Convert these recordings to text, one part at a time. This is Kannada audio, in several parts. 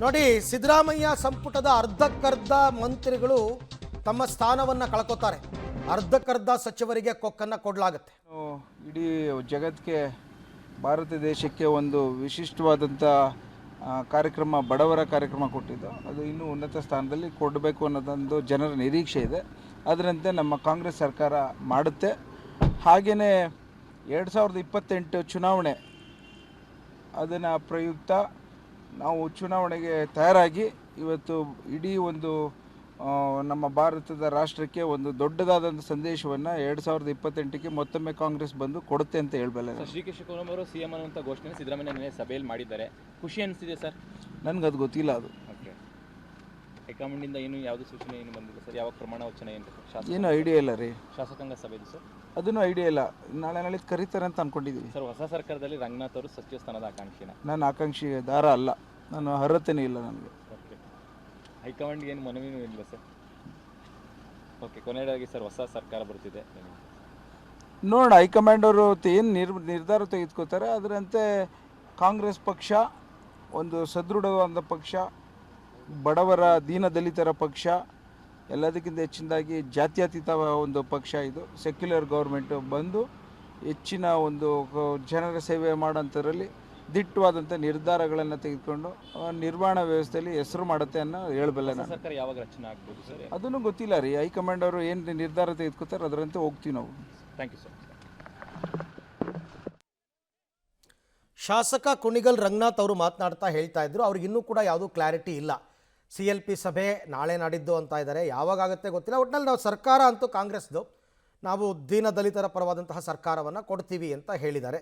ನೋಡಿ, ಸಿದ್ದರಾಮಯ್ಯ ಸಂಪುಟದ ಅರ್ಧಕ್ಕರ್ಧ ಮಂತ್ರಿಗಳು ತಮ್ಮ ಸ್ಥಾನವನ್ನು ಕಳ್ಕೋತಾರೆ. ಅರ್ಧಕ್ಕರ್ಧ ಸಚಿವರಿಗೆ ಕೊಕ್ಕನ್ನು ಕೊಡಲಾಗುತ್ತೆ. ಇಡೀ ಜಗತ್ತಿಗೆ ಭಾರತ ದೇಶಕ್ಕೆ ಒಂದು ವಿಶಿಷ್ಟವಾದಂಥ ಕಾರ್ಯಕ್ರಮ, ಬಡವರ ಕಾರ್ಯಕ್ರಮ ಕೊಟ್ಟಿದ್ದು. ಅದು ಇನ್ನೂ ಉನ್ನತ ಸ್ಥಾನದಲ್ಲಿ ಕೊಡಬೇಕು ಅನ್ನೋದೊಂದು ಜನರ ನಿರೀಕ್ಷೆ ಇದೆ. ಅದರಂತೆ ನಮ್ಮ ಕಾಂಗ್ರೆಸ್ ಸರ್ಕಾರ ಮಾಡುತ್ತೆ. ಹಾಗೆಯೇ 2028 ಚುನಾವಣೆ ಅದನ್ನು ಪ್ರಯುಕ್ತ ನಾವು ಚುನಾವಣೆಗೆ ತಯಾರಾಗಿ ಇವತ್ತು ಇಡೀ ಒಂದು ನಮ್ಮ ಭಾರತದ ರಾಷ್ಟ್ರಕ್ಕೆ ಒಂದು ದೊಡ್ಡದಾದಂಥ ಸಂದೇಶವನ್ನು 2028ಕ್ಕೆ ಮತ್ತೊಮ್ಮೆ ಕಾಂಗ್ರೆಸ್ ಬಂದು ಕೊಡುತ್ತೆ ಅಂತ ಹೇಳಬಲ್ಲೆ. ಶ್ರೀ ಕೆ ಶಿವಕುಮಾರ್ ಅವರು ಸಿಎಂ ಅನ್ನುವಂಥ ಘೋಷಣೆ ಸಿದ್ದರಾಮಯ್ಯ ನಿನ್ನೆ ಸಭೆಯಲ್ಲಿ ಮಾಡಿದ್ದಾರೆ. ಖುಷಿ ಅನಿಸ್ತಿದೆ ಸರ್? ನನಗೆ ಅದು ಗೊತ್ತಿಲ್ಲ. ಅದು ಓಕೆ, ಹೈಕಮಾಂಡಿಂದ ಏನು ಯಾವುದೇ ಸೂಚನೆ ಏನು ಬಂದಿಲ್ಲ ಸರ್? ಯಾವಾಗ ಪ್ರಮಾಣ ವಚನ ಏನು ಐಡಿಯಾ ಇಲ್ಲ ರೀ. ಶಾಸಕಾಂಗ ಸಭೆದು ಸರ್ ಅದನ್ನು ಐಡಿಯಾ ಇಲ್ಲ. ನಾಳೆ ಕರೀತಾರೆ ಅಂತ ಅಂದ್ಕೊಂಡಿದ್ದೀವಿ ಸರ್. ಹೊಸ ಸರ್ಕಾರದಲ್ಲಿ ರಂಗನಾಥ್ ಅವರು ಸಚಿವ ಸ್ಥಾನದ ಆಕಾಂಕ್ಷಿನ? ನಾನು ಆಕಾಂಕ್ಷಿ ದಾರ ಅಲ್ಲ, ನಾನು ಅರ್ಹತೆಯೂ ಇಲ್ಲ ನನಗೆ. ಓಕೆ, ಹೈಕಮಾಂಡ್ಗೆ ಏನು ಮನವಿನೂ ಇಲ್ಲ ಸರ್? ಓಕೆ, ಕೊನೆಯದಾಗಿ ಸರ್, ಹೊಸ ಸರ್ಕಾರ ಬರ್ತಿದೆ, ನೋಡೋಣ ಹೈಕಮಾಂಡ್ ಅವರು ಏನು ನಿರ್ಧಾರ ತೆಗೆದುಕೋತಾರೆ. ಅದರಂತೆ ಕಾಂಗ್ರೆಸ್ ಪಕ್ಷ ಒಂದು ಸದೃಢವಾದ ಪಕ್ಷ, ಬಡವರ ದೀನದಲಿತರ ಪಕ್ಷ, ಎಲ್ಲದಕ್ಕಿಂತ ಹೆಚ್ಚಿನದಾಗಿ ಜಾತ್ಯತೀತ ಒಂದು ಪಕ್ಷ. ಇದು ಸೆಕ್ಯುಲರ್ ಗೌರ್ಮೆಂಟು ಬಂದು ಹೆಚ್ಚಿನ ಒಂದು ಜನರ ಸೇವೆ ಮಾಡೋಂಥದ್ರಲ್ಲಿ ದಿಟ್ಟವಾದಂಥ ನಿರ್ಧಾರಗಳನ್ನು ತೆಗೆದುಕೊಂಡು ನಿರ್ವಹಣಾ ವ್ಯವಸ್ಥೆಯಲ್ಲಿ ಹೆಸರು ಮಾಡುತ್ತೆ ಅನ್ನೋ ಹೇಳಬಲ್ಲೆ ನಾನು. ಸರ್ಕಾರ ಯಾವಾಗ ರಚನೆ ಆಗ್ಬೋದು ಸರ್? ಅದನ್ನು ಗೊತ್ತಿಲ್ಲ ರೀ. ಹೈಕಮಾಂಡ್ ಅವರು ಏನು ನಿರ್ಧಾರ ತೆಗೆದುಕೋತಾರೆ ಅದರಂತೆ ಹೋಗ್ತೀವಿ ನಾವು. Thank you sir. ಶಾಸಕ ಕುಣಿಗಲ್ ರಂಗನಾಥ್ ಅವರು ಮಾತನಾಡ್ತಾ ಹೇಳ್ತಾ ಇದ್ರು, ಅವ್ರಿಗಿನ್ನೂ ಕೂಡ ಯಾವುದೂ ಕ್ಲಾರಿಟಿ ಇಲ್ಲ. CLP ಸಭೆ ನಾಳೆ ನಾಡಿದ್ದು ಅಂತ ಇದ್ದಾರೆ, ಯಾವಾಗುತ್ತೆ ಗೊತ್ತಿಲ್ಲ. ಒಟ್ಟಿನಲ್ಲಿ ನಾವು ಸರ್ಕಾರ ಅಂತೂ ಕಾಂಗ್ರೆಸ್ದು, ನಾವು ದೀನದಲಿತರ ಪರವಾದಂತಹ ಸರ್ಕಾರವನ್ನು ಕೊಡ್ತೀವಿ ಅಂತ ಹೇಳಿದ್ದಾರೆ.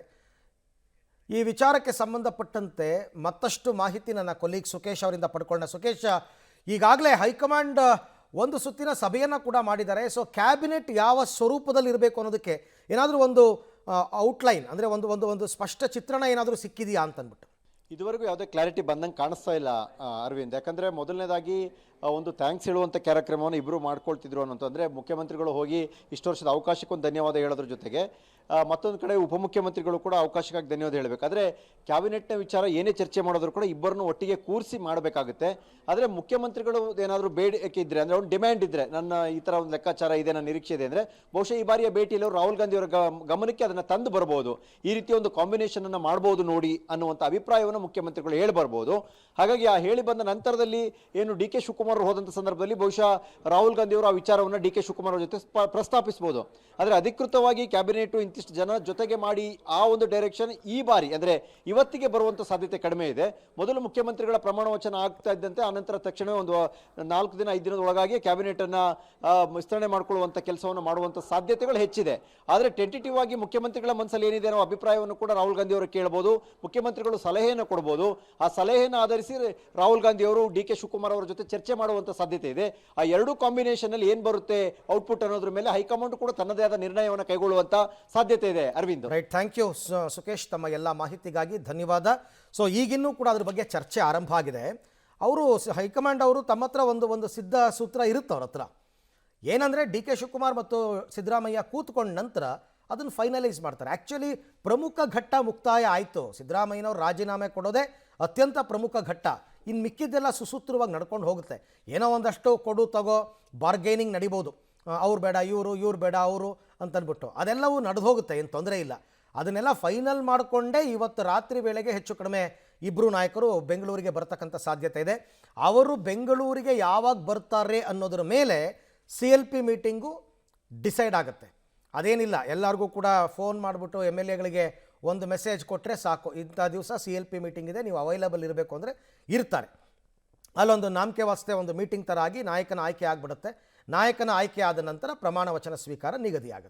ಈ ವಿಚಾರಕ್ಕೆ ಸಂಬಂಧಪಟ್ಟಂತೆ ಮತ್ತಷ್ಟು ಮಾಹಿತಿ ನನ್ನ ಕೊಲೀಗ್ ಸುಕೇಶ್ ಅವರಿಂದ ಪಡ್ಕೊಳ್ಳೋಣ. ಸುಕೇಶ್, ಈಗಾಗಲೇ ಹೈಕಮಾಂಡ್ ಒಂದು ಸುತ್ತಿನ ಸಭೆಯನ್ನು ಕೂಡ ಮಾಡಿದ್ದಾರೆ. ಸೊ ಕ್ಯಾಬಿನೆಟ್ ಯಾವ ಸ್ವರೂಪದಲ್ಲಿ ಇರಬೇಕು ಅನ್ನೋದಕ್ಕೆ ಏನಾದರೂ ಒಂದು ಔಟ್ಲೈನ್, ಅಂದರೆ ಒಂದು ಒಂದು ಒಂದು ಸ್ಪಷ್ಟ ಚಿತ್ರಣ ಏನಾದರೂ ಸಿಕ್ಕಿದೆಯಾ ಅಂತಂದ್ಬಿಟ್ಟು? ಇದುವರೆಗೂ ಯಾವುದೇ ಕ್ಲಾರಿಟಿ ಬಂದಂಗೆ ಕಾಣಿಸ್ತಾ ಇಲ್ಲ ಅರವಿಂದ್. ಯಾಕಂದರೆ ಮೊದಲನೇದಾಗಿ ಒಂದು ಥ್ಯಾಂಕ್ಸ್ ಹೇಳುವಂಥ ಕಾರ್ಯಕ್ರಮವನ್ನು ಇಬ್ಬರು ಮಾಡ್ಕೊಳ್ತಿದ್ರು ಅನ್ನೋದು. ಅಂದರೆ ಮುಖ್ಯಮಂತ್ರಿಗಳು ಹೋಗಿ ಇಷ್ಟು ವರ್ಷದ ಅವಕಾಶಕ್ಕೊಂದು ಧನ್ಯವಾದ ಹೇಳೋದ್ರ ಜೊತೆಗೆ ಮತ್ತೊಂದು ಕಡೆ ಉಪಮುಖ್ಯಮಂತ್ರಿಗಳು ಕೂಡ ಅವಕಾಶಕ್ಕಾಗಿ ಧನ್ಯವಾದ ಹೇಳಬೇಕು. ಆದರೆ ಕ್ಯಾಬಿನೆಟ್ನ ವಿಚಾರ ಏನೇ ಚರ್ಚೆ ಮಾಡೋದ್ರು ಕೂಡ ಇಬ್ಬರನ್ನು ಒಟ್ಟಿಗೆ ಕೂರಿಸಿ ಮಾಡಬೇಕಾಗುತ್ತೆ. ಆದರೆ ಮುಖ್ಯಮಂತ್ರಿಗಳು ಏನಾದರೂ ಬೇಡಿಕೆ ಇದ್ದರೆ, ಅಂದರೆ ಒಂದು ಡಿಮ್ಯಾಂಡ್ ಇದ್ದರೆ, ನನ್ನ ಈ ಥರ ಒಂದು ಲೆಕ್ಕಾಚಾರ ಇದೆ, ನನ್ನ ನಿರೀಕ್ಷೆ ಇದೆ ಅಂದರೆ ಬಹುಶಃ ಈ ಬಾರಿಯ ಭೇಟಿಯಲ್ಲಿ ರಾಹುಲ್ ಗಾಂಧಿ ಅವರ ಗಮನಕ್ಕೆ ಅದನ್ನು ತಂದು ಬರ್ಬೋದು. ಈ ರೀತಿಯ ಒಂದು ಕಾಂಬಿನೇಷನನ್ನು ಮಾಡ್ಬೋದು ನೋಡಿ ಅನ್ನುವಂಥ ಅಭಿಪ್ರಾಯವನ್ನು ಮುಖ್ಯಮಂತ್ರಿಗಳು ಹೇಳಿ ಬರ್ಬೋದು. ಹಾಗಾಗಿ ಆ ಹೇಳಿ ಬಂದ ನಂತರದಲ್ಲಿ ಏನು ಡಿ ಕೆ ಶಿವಕುಮಾರ್ ಅವರು ಹೋದಂಥ ಸಂದರ್ಭದಲ್ಲಿ ಬಹುಶಃ ರಾಹುಲ್ ಗಾಂಧಿ ಅವರು ಆ ವಿಚಾರವನ್ನು ಡಿ ಕೆ ಶಿವಕುಮಾರ್ ಅವರ ಜೊತೆ ಪ್ರಸ್ತಾಪಿಸಬಹುದು. ಆದರೆ ಅಧಿಕೃತವಾಗಿ ಕ್ಯಾಬಿನೆಟ್ ಇಂತಿಷ್ಟು ಜನ ಜೊತೆಗೆ ಮಾಡಿ ಆ ಒಂದು ಡೈರೆಕ್ಷನ್ ಈ ಬಾರಿ ಅಂದರೆ ಇವತ್ತಿಗೆ ಬರುವಂಥ ಸಾಧ್ಯತೆ ಕಡಿಮೆ ಇದೆ. ಮೊದಲು ಮುಖ್ಯಮಂತ್ರಿಗಳ ಪ್ರಮಾಣ ವಚನ ಆಗ್ತಾ ಇದ್ದಂತೆ ಆನಂತರ ತಕ್ಷಣವೇ ಒಂದು 4 ದಿನ 5 ದಿನದ ಒಳಗಾಗಿ ಕ್ಯಾಬಿನೆಟನ್ನು ವಿಸ್ತರಣೆ ಮಾಡಿಕೊಳ್ಳುವಂಥ ಕೆಲಸವನ್ನು ಮಾಡುವಂಥ ಸಾಧ್ಯತೆಗಳು ಹೆಚ್ಚಿದೆ. ಆದರೆ ಟೆಂಟೇಟಿವ್ ಆಗಿ ಮುಖ್ಯಮಂತ್ರಿಗಳ ಮನಸ್ಸಲ್ಲಿ ಏನಿದೆ ಅನ್ನೋ ಅಭಿಪ್ರಾಯವನ್ನು ಕೂಡ ರಾಹುಲ್ ಗಾಂಧಿ ಅವರು ಕೇಳಬಹುದು. ಮುಖ್ಯಮಂತ್ರಿಗಳು ಸಲಹೆಯನ್ನು ಕೊಡಬಹುದು. ಆ ಸಲಹೆಯನ್ನು ಆಧರಿಸಿ ರಾಹುಲ್ ಗಾಂಧಿ ಅವರು ಡಿ ಕೆ ಶಿವಕುಮಾರ್ ಅವರ ಜೊತೆ ಚರ್ಚೆ ಮಾಡುವಂಥ ಸಾಧ್ಯತೆ ಇದೆ. ಆ ಎರಡೂ ಕಾಂಬಿನೇಷನ್ ಅಲ್ಲಿ ಏನು ಬರುತ್ತೆ ಔಟ್ಪುಟ್ ಅನ್ನೋದ್ರ ಮೇಲೆ ಹೈಕಮಾಂಡ್ ಕೂಡ ತನ್ನದೇ ಆದ ನಿರ್ಣಯವನ್ನು ಕೈಗೊಳ್ಳುವಂಥ ಸಾಧ್ಯತೆ ಇದೆ. Arvind, right, thank you Sukesh, ತಮ್ಮ ಎಲ್ಲ ಮಾಹಿತಿಗಾಗಿ ಧನ್ಯವಾದ. ಸೊ ಈಗಿನ್ನೂ ಕೂಡ ಅದ್ರ ಬಗ್ಗೆ ಚರ್ಚೆ ಆರಂಭ ಆಗಿದೆ. ಅವರು ಹೈಕಮಾಂಡ್ ಅವರು ತಮ್ಮ ಹತ್ರ ಒಂದು ಸಿದ್ಧ ಸೂತ್ರ ಇರುತ್ತೆ ಅವ್ರ ಹತ್ರ. ಏನಂದರೆ ಡಿ ಕೆ ಶಿವಕುಮಾರ್ ಮತ್ತು ಸಿದ್ದರಾಮಯ್ಯ ಕೂತ್ಕೊಂಡ ನಂತರ ಅದನ್ನು ಫೈನಲೈಸ್ ಮಾಡ್ತಾರೆ. ಆ್ಯಕ್ಚುಲಿ ಪ್ರಮುಖ ಘಟ್ಟ ಮುಕ್ತಾಯ ಆಯಿತು. ಸಿದ್ದರಾಮಯ್ಯನವ್ರು ರಾಜೀನಾಮೆ ಕೊಡೋದೇ ಅತ್ಯಂತ ಪ್ರಮುಖ ಘಟ್ಟ. ಇನ್ನು ಮಿಕ್ಕಿದ್ದೆಲ್ಲ ಸುಸೂತ್ರವಾಗಿ ನಡ್ಕೊಂಡು ಹೋಗುತ್ತೆ. ಏನೋ ಒಂದಷ್ಟು ಕೊಡು ತಗೋ ಬಾರ್ಗೇನಿಂಗ್ ನಡಿಬೋದು. ಅವ್ರು ಬೇಡ ಇವ್ರು ಬೇಡ ಅವರು ಅಂತಂದ್ಬಿಟ್ಟು ಅದೆಲ್ಲವೂ ನಡೆದು ಹೋಗುತ್ತೆ, ಏನು ತೊಂದರೆ ಇಲ್ಲ. ಅದನ್ನೆಲ್ಲ ಫೈನಲ್ ಮಾಡಿಕೊಂಡೇ ಇವತ್ತು ರಾತ್ರಿ ವೇಳೆಗೆ ಹೆಚ್ಚು ಕಡಿಮೆ ಇಬ್ಬರು ನಾಯಕರು ಬೆಂಗಳೂರಿಗೆ ಬರ್ತಕ್ಕಂಥ ಸಾಧ್ಯತೆ ಇದೆ. ಅವರು ಬೆಂಗಳೂರಿಗೆ ಯಾವಾಗ ಬರ್ತಾರೆ ಅನ್ನೋದ್ರ ಮೇಲೆ CLP ಮೀಟಿಂಗು ಡಿಸೈಡ್ ಆಗುತ್ತೆ. ಅದೇನಿಲ್ಲ, ಎಲ್ಲರಿಗೂ ಕೂಡ ಫೋನ್ ಮಾಡಿಬಿಟ್ಟು MLAಗಳಿಗೆ ಒಂದು ಮೆಸೇಜ್ ಕೊಟ್ಟರೆ ಸಾಕು, ಇಂಥ ದಿವಸ CLP ಮೀಟಿಂಗ್ ಇದೆ, ನೀವು ಅವೈಲಬಲ್ ಇರಬೇಕು ಅಂದರೆ ಇರ್ತಾರೆ. ಅಲ್ಲೊಂದು ನಾಮಕೆ ವಾಸ್ತೆ ಒಂದು ಮೀಟಿಂಗ್ ಥರ ಆಗಿ ನಾಯಕನ ಆಯ್ಕೆ ಆಗಿಬಿಡುತ್ತೆ. ನಾಯಕನ ಆಯ್ಕೆ ಆದ ನಂತರ ಪ್ರಮಾಣ ವಚನ ಸ್ವೀಕಾರ ನಿಗದಿಯಾಗುತ್ತೆ.